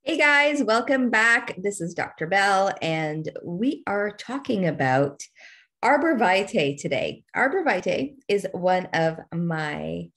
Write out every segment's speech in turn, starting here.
Hey guys, welcome back. This is Dr. Bell, and we are talking about Arbor Vitae today. Arbor Vitae is one of my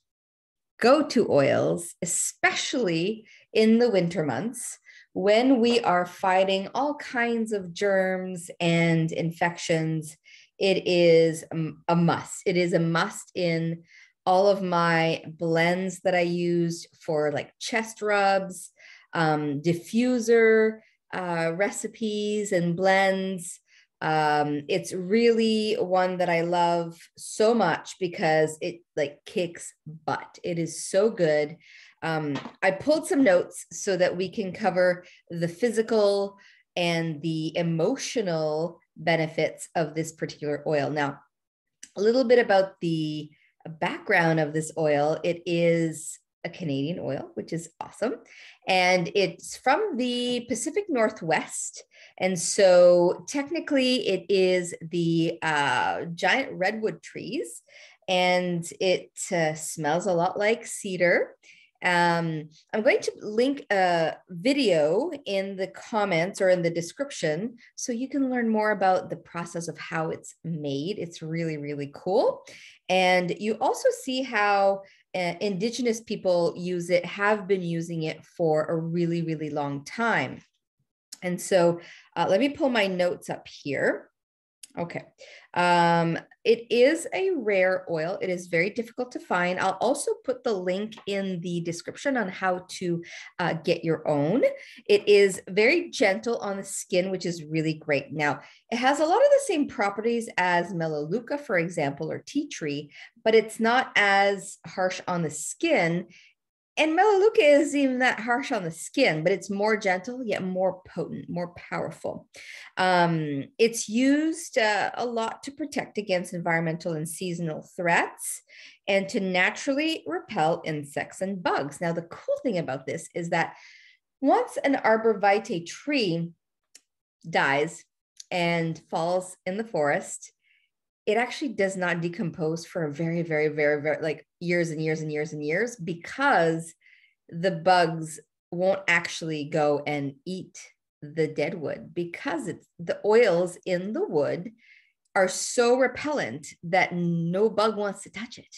go-to oils, especially in the winter months when we are fighting all kinds of germs and infections. It is a must. It is a must in all of my blends that I use for like chest rubs, diffuser recipes and blends. It's really one that I love so much because it like kicks butt. It is so good. I pulled some notes so that we can cover the physical and the emotional benefits of this particular oil. Now, a little bit about the background of this oil. It is a Canadian oil, which is awesome. And it's from the Pacific Northwest. And so technically it is the giant redwood trees, and it smells a lot like cedar. I'm going to link a video in the comments or in the description so you can learn more about the process of how it's made. It's really, really cool. And you also see how Indigenous people use it, have been using it for a really, really long time. And so let me pull my notes up here. Okay. It is a rare oil. It is very difficult to find. I'll also put the link in the description on how to get your own. It is very gentle on the skin, which is really great. Now, it has a lot of the same properties as Melaleuca, for example, or tea tree, but it's not as harsh on the skin. And Melaleuca isn't even that harsh on the skin, but it's more gentle, yet more potent, more powerful. It's used a lot to protect against environmental and seasonal threats and to naturally repel insects and bugs. Now, the cool thing about this is that once an arborvitae tree dies and falls in the forest, it actually does not decompose for a very, very, very, very like years and years and years and years, because the bugs won't actually go and eat the dead wood, because it's the oils in the wood are so repellent that no bug wants to touch it.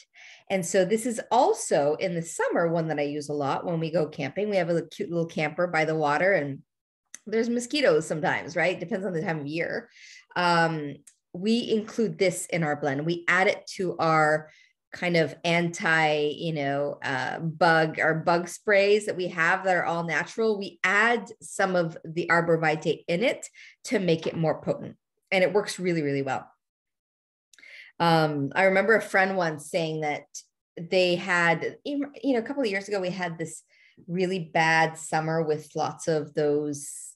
And so this is also in the summer one that I use a lot when we go camping. We have a cute little camper by the water, and there's mosquitoes sometimes, right? Depends on the time of year. We include this in our blend. We add it to our kind of bug sprays that we have that are all natural. We add some of the Arbor Vitae in it to make it more potent, and it works really, really well. I remember a friend once saying that they had, a couple of years ago, we had this really bad summer with lots of those.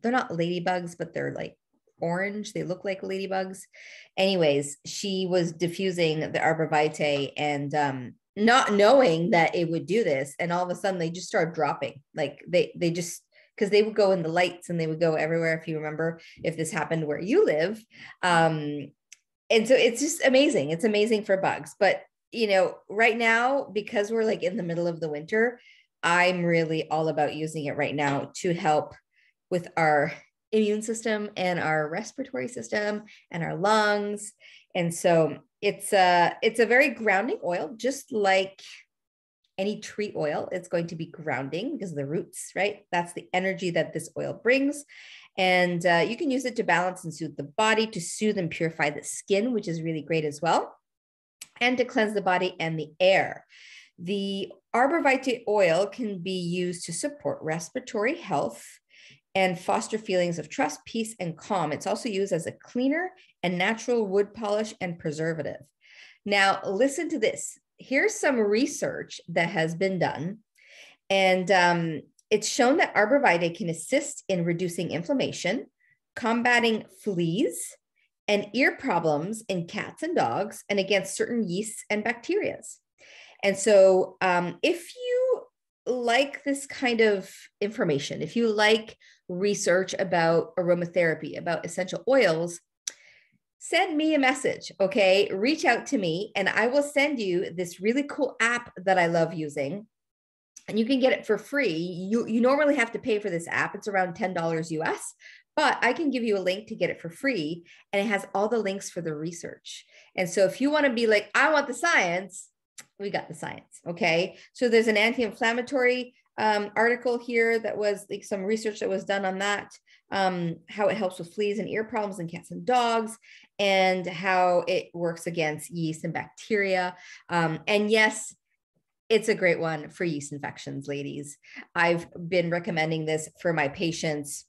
They're not ladybugs, but they're like orange. They look like ladybugs. Anyways, she was diffusing the Arbor Vitae and not knowing that it would do this. And all of a sudden they just started dropping. Like they just, because they would go in the lights and they would go everywhere. If you remember, if this happened where you live. And so it's just amazing. It's amazing for bugs. But, right now, because we're like in the middle of the winter, I'm really all about using it right now to help with our immune system and our respiratory system and our lungs. And so it's a very grounding oil, just like any tree oil. It's going to be grounding because of the roots, right? That's the energy that this oil brings. And you can use it to balance and soothe the body, to soothe and purify the skin, which is really great as well, and to cleanse the body and the air. The Arbor Vitae oil can be used to support respiratory health and foster feelings of trust, peace, and calm. It's also used as a cleaner and natural wood polish and preservative. Now, listen to this. Here's some research that has been done, and it's shown that Arbor Vitae can assist in reducing inflammation, combating fleas and ear problems in cats and dogs, and against certain yeasts and bacteria. And so if you like this kind of information, if you like research about aromatherapy, about essential oils, send me a message, okay? Reach out to me and I will send you this really cool app that I love using. and you can get it for free. You normally have to pay for this app. It's around $10 US, but I can give you a link to get it for free. And it has all the links for the research. And so if you want to be like, I want the science, we got the science. Okay. So there's an anti-inflammatory article here that was like some research that was done on that, how it helps with fleas and ear problems in cats and dogs, and how it works against yeast and bacteria. And yes, it's a great one for yeast infections, ladies. I've been recommending this for my patients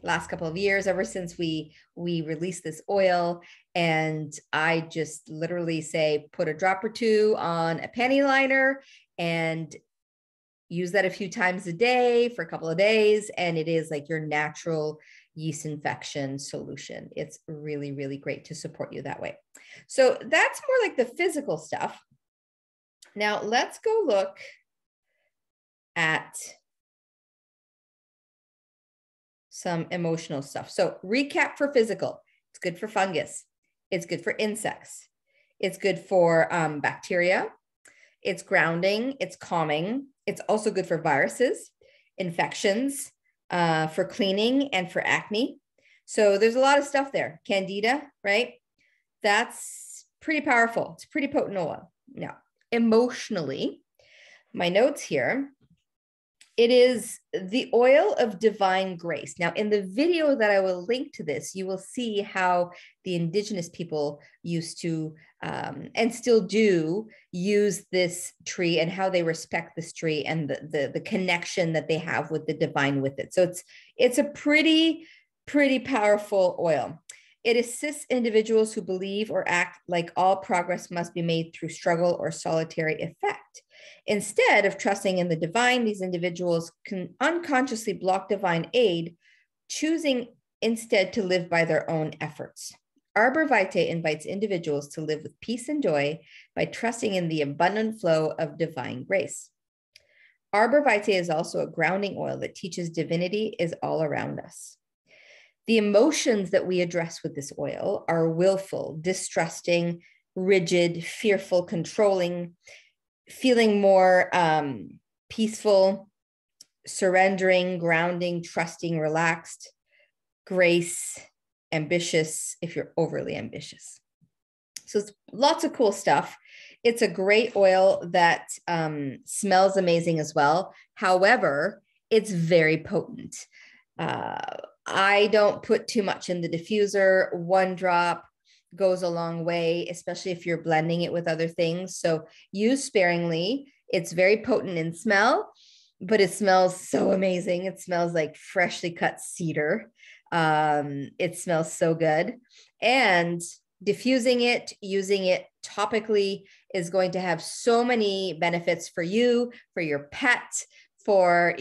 last couple of years, ever since we released this oil. And I just literally say, put a drop or two on a panty liner and use that a few times a day for a couple of days. And it is like your natural yeast infection solution. It's really, really great to support you that way. So that's more like the physical stuff. Now let's go look at some emotional stuff. So recap for physical. It's good for fungus. It's good for insects. It's good for bacteria. It's grounding. It's calming. It's also good for viruses, infections, for cleaning, and for acne. So there's a lot of stuff there. Candida, right? That's pretty powerful. It's pretty potent oil. Now, emotionally, my notes here, it is the oil of divine grace. Now, in the video that I will link to this, you will see how the indigenous people used to, and still do, use this tree, and how they respect this tree, and the connection that they have with the divine with it. So it's a pretty powerful oil. It assists individuals who believe or act like all progress must be made through struggle or solitary effect. Instead of trusting in the divine, these individuals can unconsciously block divine aid, choosing instead to live by their own efforts. Arbor Vitae invites individuals to live with peace and joy by trusting in the abundant flow of divine grace. Arbor Vitae is also a grounding oil that teaches divinity is all around us. The emotions that we address with this oil are willful, distrusting, rigid, fearful, controlling, feeling more peaceful, surrendering, grounding, trusting, relaxed, grace, ambitious, if you're overly ambitious. So it's lots of cool stuff. It's a great oil that smells amazing as well. However, it's very potent. I don't put too much in the diffuser. 1 drop goes a long way, especially if you're blending it with other things. So use sparingly. It's very potent in smell, but it smells so amazing. It smells like freshly cut cedar. It smells so good. And diffusing it, using it topically is going to have so many benefits for you, for your pet, for,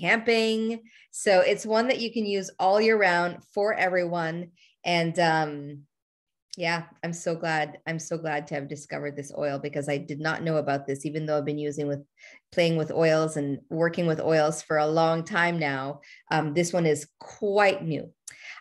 camping. So it's one that you can use all year round for everyone. And yeah, I'm so glad to have discovered this oil, because I did not know about this, even though I've been playing with oils and working with oils for a long time now. This one is quite new.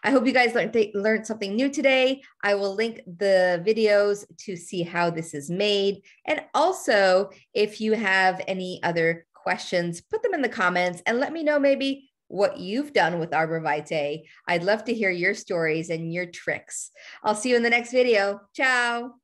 I hope you guys learned something new today. I will link the videos to see how this is made. And also, if you have any other questions, put them in the comments and let me know maybe what you've done with Arbor Vitae. I'd love to hear your stories and your tricks. I'll see you in the next video. Ciao.